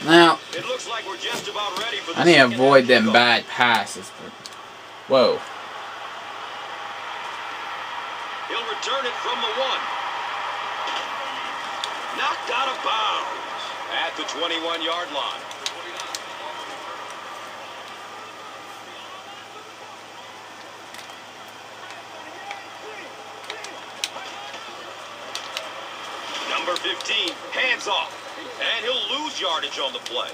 Now, It looks like we're just about ready for the I need to avoid them bad passes. Whoa. He'll return it from the 1. Knocked out of bounds at the 21-yard line. Number 15, hands off. And he'll lose yardage on the play.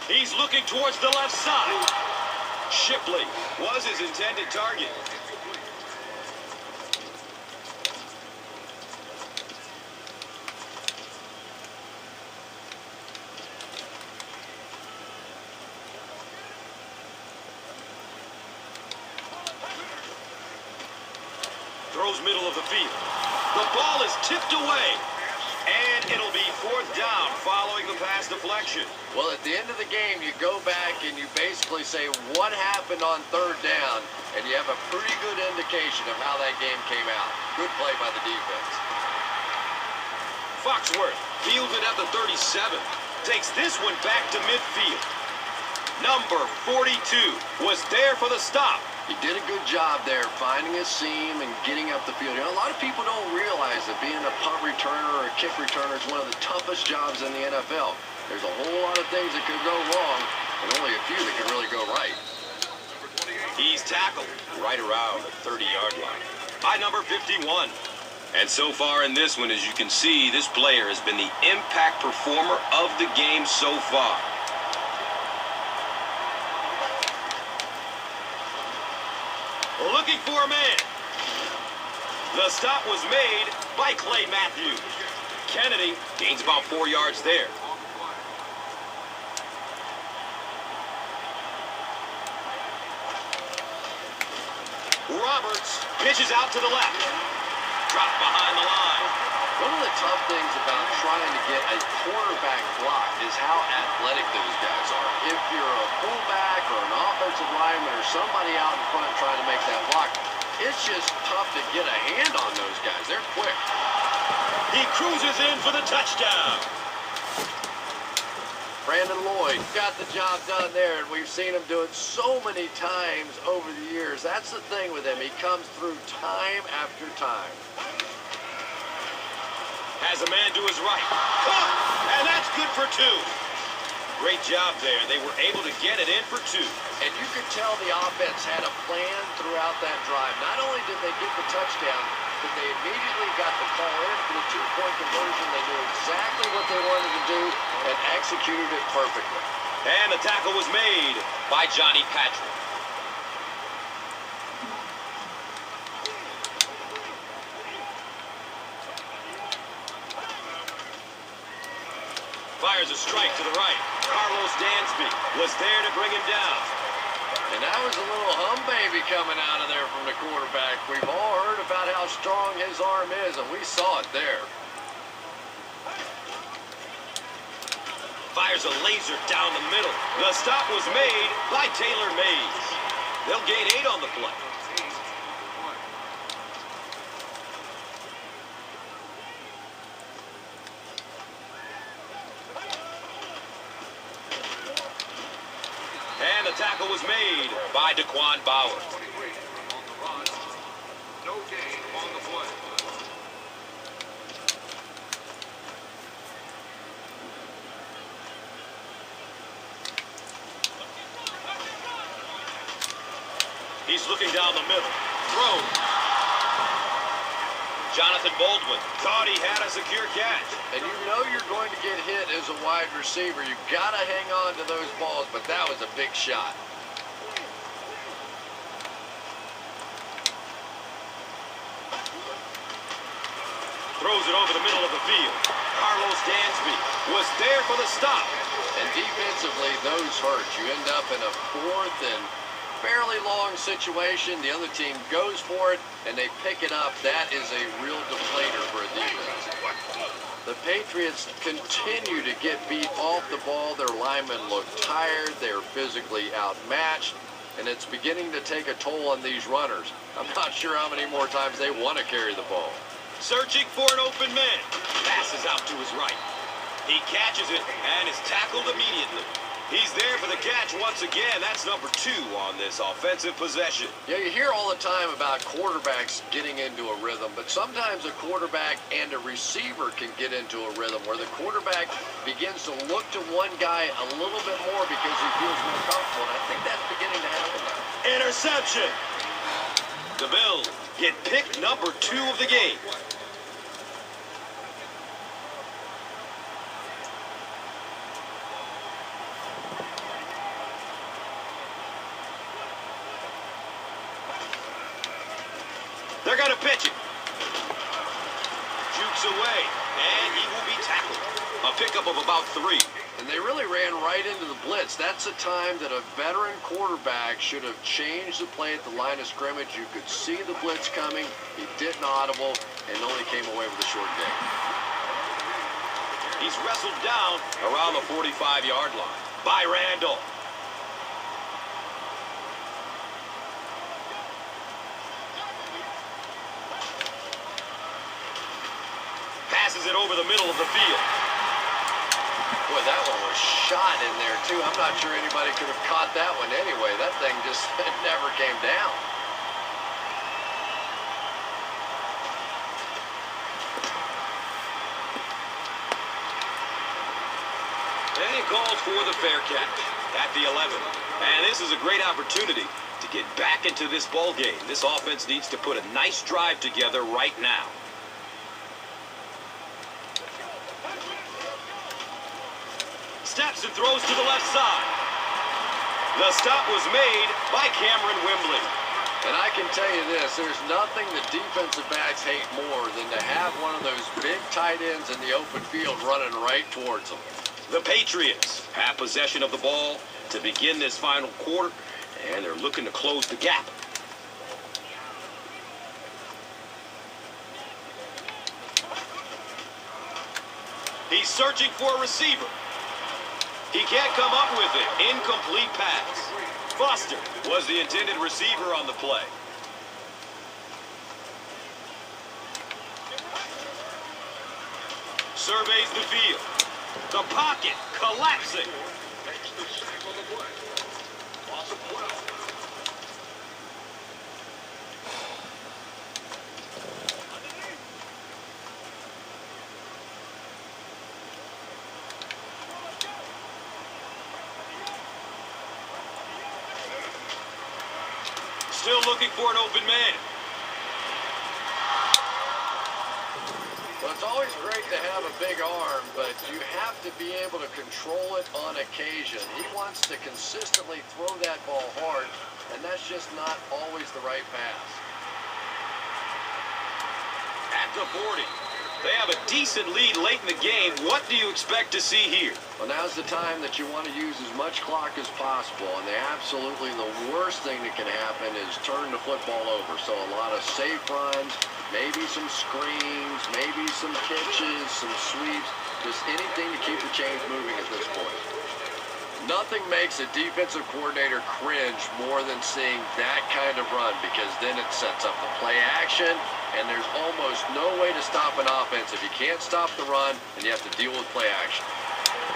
He's looking towards the left side. Shipley was his intended target. Throws middle of the field. The ball is tipped away. And it'll be 4th down following the pass deflection. Well, at the end of the game, you go back and you basically say what happened on 3rd down, and you have a pretty good indication of how that game came out. Good play by the defense. Foxworth fields it at the 37. Takes this one back to midfield. Number 42 was there for the stop. He did a good job there, finding a seam and getting up the field. You know, a lot of people don't realize that being a punt returner or a kick returner is one of the toughest jobs in the NFL. There's a whole lot of things that could go wrong, and only a few that can really go right. He's tackled right around the 30-yard line by number 51. And so far in this one, as you can see, this player has been the impact performer of the game so far. Looking for a man. The stop was made by Clay Matthews. Kennedy gains about 4 yards there. Roberts pitches out to the left. Dropped behind the line. One of the tough things about trying to get a quarterback block is how athletic those guys are. If you're a fullback or an offensive lineman or somebody out in front trying to make that block, it's just tough to get a hand on those guys. They're quick. He cruises in for the touchdown. Brandon Lloyd got the job done there, and we've seen him do it so many times over the years. That's the thing with him. He comes through time after time. Has a man to his right. Caught! And that's good for 2. Great job there. They were able to get it in for 2. And you could tell the offense had a plan throughout that drive. Not only did they get the touchdown, but they immediately got the call in for the 2-point conversion. They knew exactly what they wanted to do and executed it perfectly. And the tackle was made by Johnny Patrick. Fires a strike to the right. Carlos Dansby was there to bring him down. And that was a little hum-baby coming out of there from the quarterback. We've all heard about how strong his arm is, and we saw it there. Fires a laser down the middle. The stop was made by Taylor Mays. They'll gain 8 on the play. And the tackle was made by Daquan Bauer. No gain on the play. He's looking down the middle. Throw. Jonathan Baldwin thought he had a secure catch. And you know you're going to get hit as a wide receiver. You got to hang on to those balls, but that was a big shot. Throws it over the middle of the field. Carlos Dansby was there for the stop. And defensively, those hurt. You end up in a 4th and fairly long situation. The other team goes for it, and they pick it up. That is a real deflator for a defense. The Patriots continue to get beat off the ball. Their linemen look tired. They're physically outmatched. and it's beginning to take a toll on these runners. I'm not sure how many more times they want to carry the ball. Searching for an open man. Passes out to his right. He catches it and is tackled immediately. He's there for the catch once again. That's number 2 on this offensive possession. Yeah, you hear all the time about quarterbacks getting into a rhythm, but sometimes a quarterback and a receiver can get into a rhythm where the quarterback begins to look to one guy a little bit more because he feels more comfortable, and I think that's beginning to happen now. Interception. The Bills get pick number 2 of the game. They're going to pitch it. Jukes away, and he will be tackled. A pickup of about 3. And they really ran right into the blitz. That's a time that a veteran quarterback should have changed the play at the line of scrimmage. You could see the blitz coming. He didn't audible and only came away with a short gain. He's wrestled down around the 45-yard line by Randall. Passes it over the middle of the field. Boy, that one was shot in there, too. I'm not sure anybody could have caught that one anyway. That thing just never came down. And he calls for the fair catch at the 11. And this is a great opportunity to get back into this ball game. This offense needs to put a nice drive together right now. Steps and throws to the left side. The stop was made by Cameron Wembley. And I can tell you this, there's nothing that defensive backs hate more than to have one of those big tight ends in the open field running right towards them. The Patriots have possession of the ball to begin this final quarter, and they're looking to close the gap. He's searching for a receiver. He can't come up with it. Incomplete pass. Foster was the intended receiver on the play. Surveys the field. The pocket collapsing. Still looking for an open man. Well, it's always great to have a big arm, but you have to be able to control it on occasion. He wants to consistently throw that ball hard, and that's just not always the right pass. At the 40. They have a decent lead late in the game. What do you expect to see here? Well, now's the time that you want to use as much clock as possible, and absolutely the worst thing that can happen is turn the football over. So a lot of safe runs, maybe some screens, maybe some pitches, some sweeps, just anything to keep the chains moving at this point. Nothing makes a defensive coordinator cringe more than seeing that kind of run, because then it sets up the play action, and there's almost no way to stop an offense if you can't stop the run and you have to deal with play action.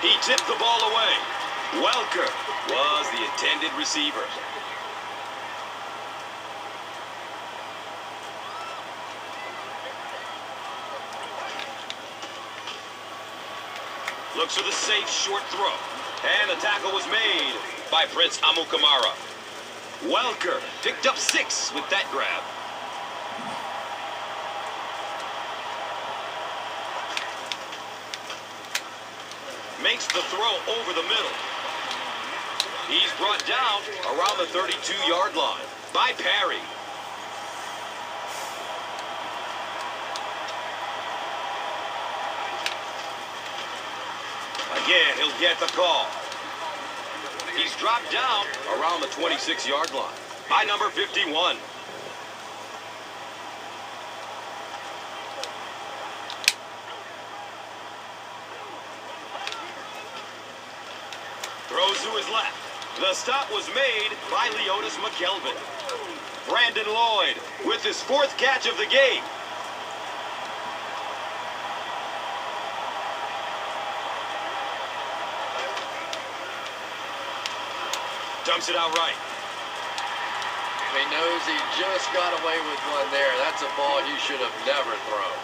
He tipped the ball away. Welker was the intended receiver. Looks for the safe short throw. And the tackle was made by Prince Amukamara. Welker picked up 6 with that grab. Makes the throw over the middle. He's brought down around the 32-yard line by Perry. Again, he'll get the call. He's dropped down around the 26-yard line by number 51. Throws to his left. The stop was made by Leonis McKelvin. Brandon Lloyd with his 4th catch of the game. Dumps it out right. He knows he just got away with one there. That's a ball he should have never thrown.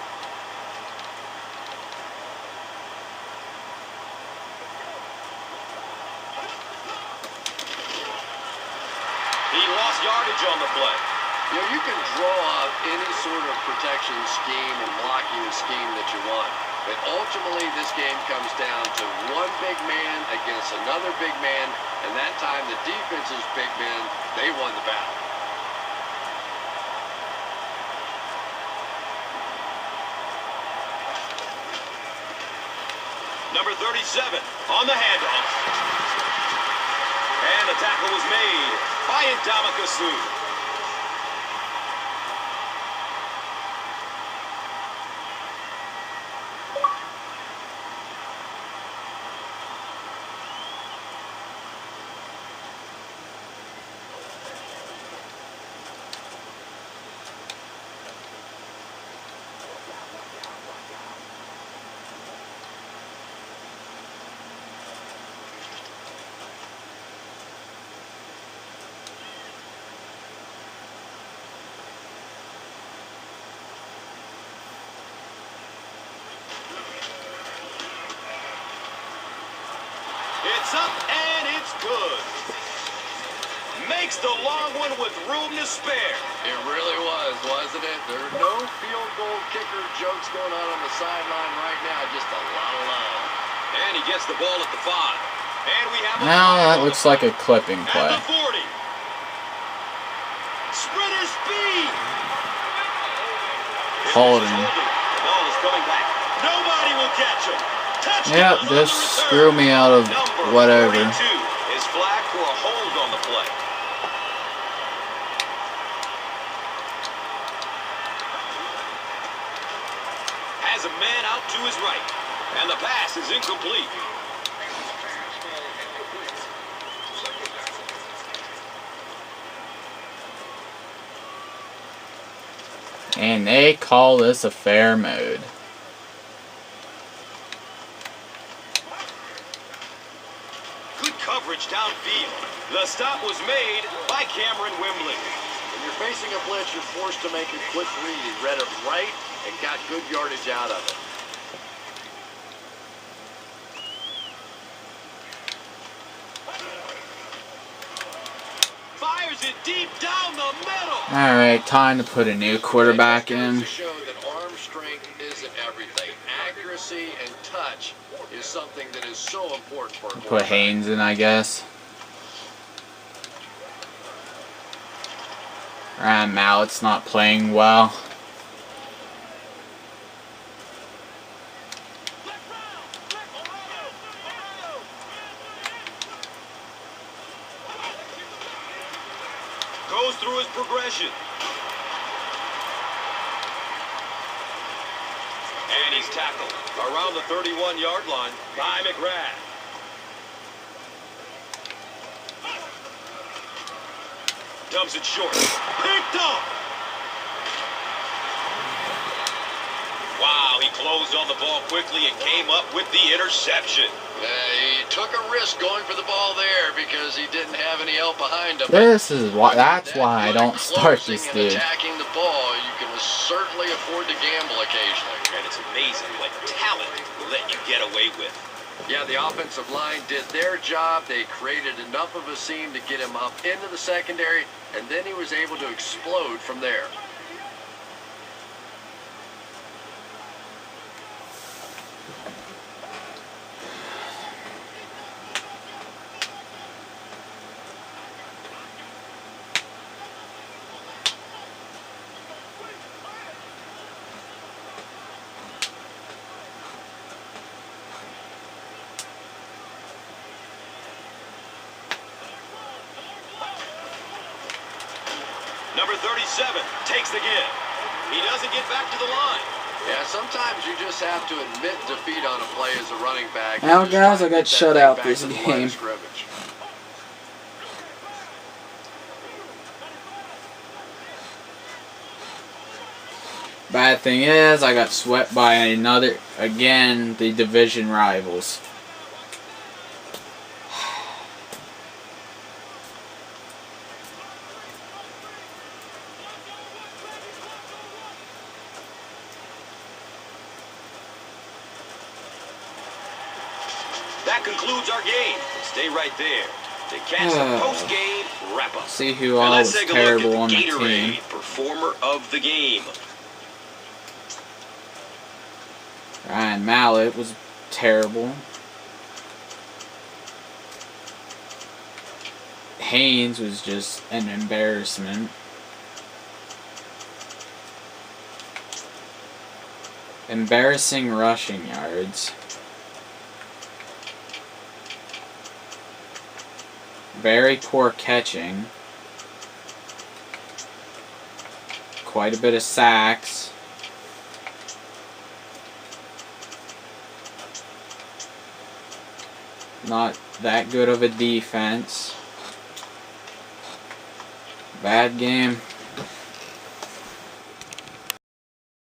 He lost yardage on the play. You know, you can draw up any sort of protection scheme and blocking scheme that you want. But ultimately, this game comes down to one big man against another big man. And that time, the defense's big men, they won the battle. Number 37 on the handoff. And the tackle was made by Ndamukong Suh. It's up and it's good. Makes the long one with room to spare. It really was, wasn't it? There are no field goal kicker jokes going on the sideline right now. Just a lot of love. And he gets the ball at the 5. And we have a Now that looks like a clipping play. at the 40. Sprinter speed. Holding. The ball is coming back. Nobody will catch him. Touchdown Yep, on the just return. screw me out of Number whatever. 42 is flagged for a hold on the play. Has a man out to his right. And the pass is incomplete. And they call this a fair mode. Good coverage downfield. The stop was made by Cameron Wembley. When you're facing a blitz, you're forced to make a quick read. He read it right and got good yardage out of it. Fires it deep down the middle. Alright, time to put a new quarterback in. To show that arm strength isn't everything. Accuracy and touch is something that is so important for a Put quarterback. Haynes in, I guess. Mallett's not playing well. Goes through his progression. And he's tackled around the 31-yard line by McGrath. Dumps it short. Picked up. Wow, he closed on the ball quickly and came up with the interception. He took a risk going for the ball there because he didn't have any help behind him. This is why. That's why I don't start this Closing and dude. attacking the ball, you can certainly afford to gamble occasionally. And it's amazing what talent will let you get away with. Yeah, the offensive line did their job. They created enough of a seam to get him up into the secondary, and then he was able to explode from there. Number 37 takes the give. He doesn't get back to the line. Yeah, sometimes you just have to admit defeat on a play as a running back. Now, guys, I got Get that shut thing out back this to the line game. of scrimmage. Bad thing is, I got swept by again, the division rivals. That concludes our game. Stay right there to catch the post-game wrap-up. See who all was terrible on the team. Performer of the game. Ryan Mallett was terrible. Haynes was just an embarrassment. Embarrassing rushing yards. Very poor catching. Quite a bit of sacks. Not that good of a defense. Bad game.